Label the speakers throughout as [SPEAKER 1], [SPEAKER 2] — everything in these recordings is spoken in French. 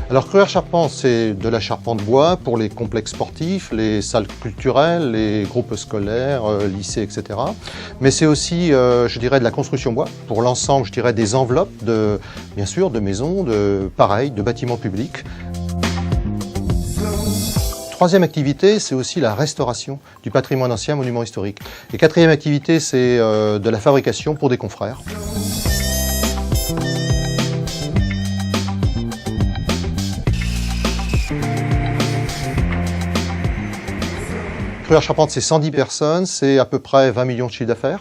[SPEAKER 1] Alors Cruard Charpente, c'est de la charpente bois pour les complexes sportifs, les salles culturelles, les groupes scolaires, lycées, etc. Mais c'est aussi, je dirais, de la construction bois pour l'ensemble, je dirais, des enveloppes, bien sûr, de maisons, de bâtiments publics. Troisième activité, c'est aussi la restauration du patrimoine ancien, monuments historiques. Et quatrième activité, c'est de la fabrication pour des confrères. Cruard Charpente, c'est 110 personnes, c'est à peu près 20 millions de chiffre d'affaires.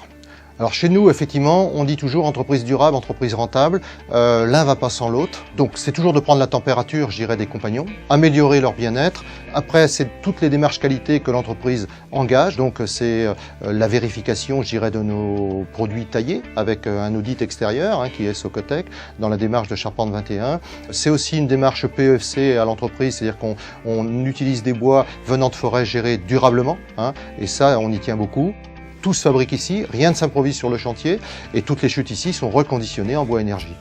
[SPEAKER 1] Alors chez nous, effectivement, on dit toujours entreprise durable, entreprise rentable. L'un va pas sans l'autre. Donc c'est toujours de prendre la température, je dirais, des compagnons, améliorer leur bien-être. Après, c'est toutes les démarches qualité que l'entreprise engage. Donc c'est la vérification, je dirais, de nos produits taillés avec un audit extérieur qui est Socotec dans la démarche de Charpente 21. C'est aussi une démarche PEFC à l'entreprise, c'est-à-dire qu'on utilise des bois venant de forêts gérés durablement. Et ça, on y tient beaucoup. Tout se fabrique ici, rien ne s'improvise sur le chantier et toutes les chutes ici sont reconditionnées en bois énergie.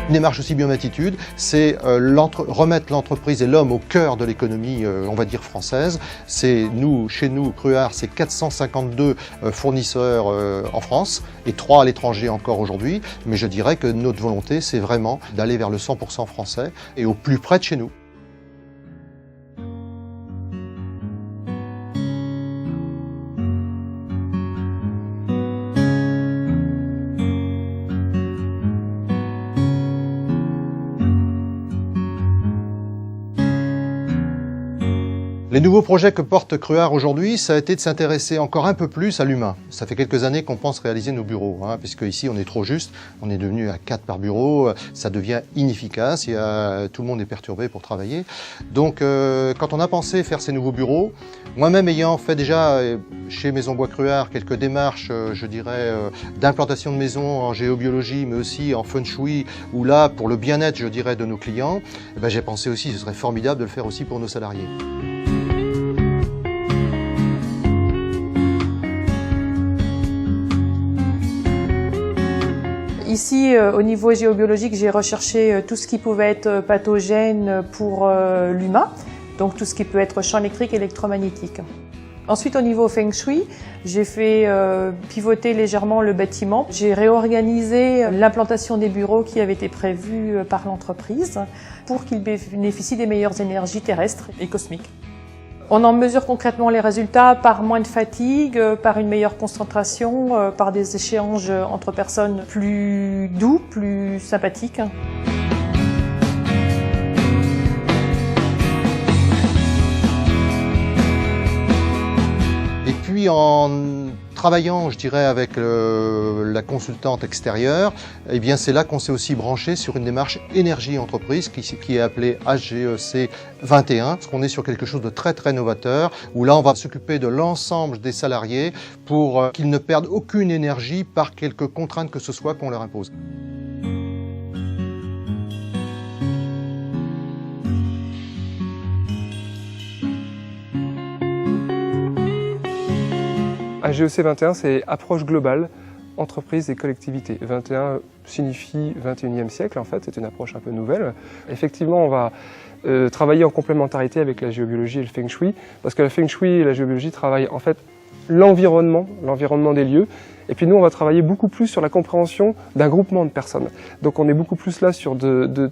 [SPEAKER 1] Une démarche aussi biomatitude, c'est remettre l'entreprise et l'homme au cœur de l'économie, on va dire française. C'est chez nous, Cruard, c'est 452 fournisseurs en France et 3 à l'étranger encore aujourd'hui. Mais je dirais que notre volonté, c'est vraiment d'aller vers le 100% français et au plus près de chez nous. Les nouveaux projets que porte Cruard aujourd'hui, ça a été de s'intéresser encore un peu plus à l'humain. Ça fait quelques années qu'on pense réaliser nos bureaux, puisque ici on est trop juste, on est devenu à 4 par bureau, ça devient inefficace, tout le monde est perturbé pour travailler. Donc quand on a pensé faire ces nouveaux bureaux, moi-même ayant fait déjà chez Maison Bois Cruard quelques démarches, je dirais, d'implantation de maisons en géobiologie, mais aussi en feng shui, ou là, pour le bien-être, je dirais, de nos clients, j'ai pensé aussi que ce serait formidable de le faire aussi pour nos salariés.
[SPEAKER 2] Ici, au niveau géobiologique, j'ai recherché tout ce qui pouvait être pathogène pour l'humain, donc tout ce qui peut être champ électrique et électromagnétique. Ensuite, au niveau Feng Shui, j'ai fait pivoter légèrement le bâtiment. J'ai réorganisé l'implantation des bureaux qui avait été prévue par l'entreprise pour qu'ils bénéficient des meilleures énergies terrestres et cosmiques. On en mesure concrètement les résultats par moins de fatigue, par une meilleure concentration, par des échanges entre personnes plus doux, plus sympathiques.
[SPEAKER 1] Et puis en travaillant, je dirais, avec la consultante extérieure, eh bien c'est là qu'on s'est aussi branché sur une démarche énergie entreprise qui est appelée HGEC 21, parce qu'on est sur quelque chose de très très novateur, où là on va s'occuper de l'ensemble des salariés pour qu'ils ne perdent aucune énergie par quelque contrainte que ce soit qu'on leur impose.
[SPEAKER 3] HGEC 21, c'est approche globale, entreprise et collectivité. 21 signifie 21e siècle, en fait, c'est une approche un peu nouvelle. Effectivement, on va travailler en complémentarité avec la géobiologie et le Feng Shui, parce que le Feng Shui et la géobiologie travaillent en fait l'environnement des lieux. Et puis nous, on va travailler beaucoup plus sur la compréhension d'un groupement de personnes. Donc on est beaucoup plus là sur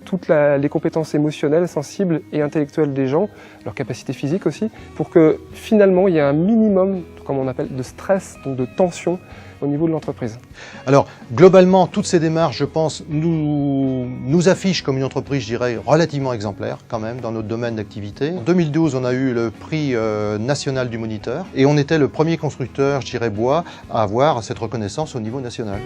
[SPEAKER 3] toutes les compétences émotionnelles, sensibles et intellectuelles des gens, leur capacité physique aussi, pour que finalement il y ait un minimum, comme on appelle, de stress, donc de tension au niveau de l'entreprise.
[SPEAKER 1] Alors globalement, toutes ces démarches, je pense, nous affichent comme une entreprise, je dirais, relativement exemplaire quand même dans notre domaine d'activité. En 2012, on a eu le prix national du moniteur et on était le premier constructeur, je dirais, bois à avoir cette reconnaissance au niveau national.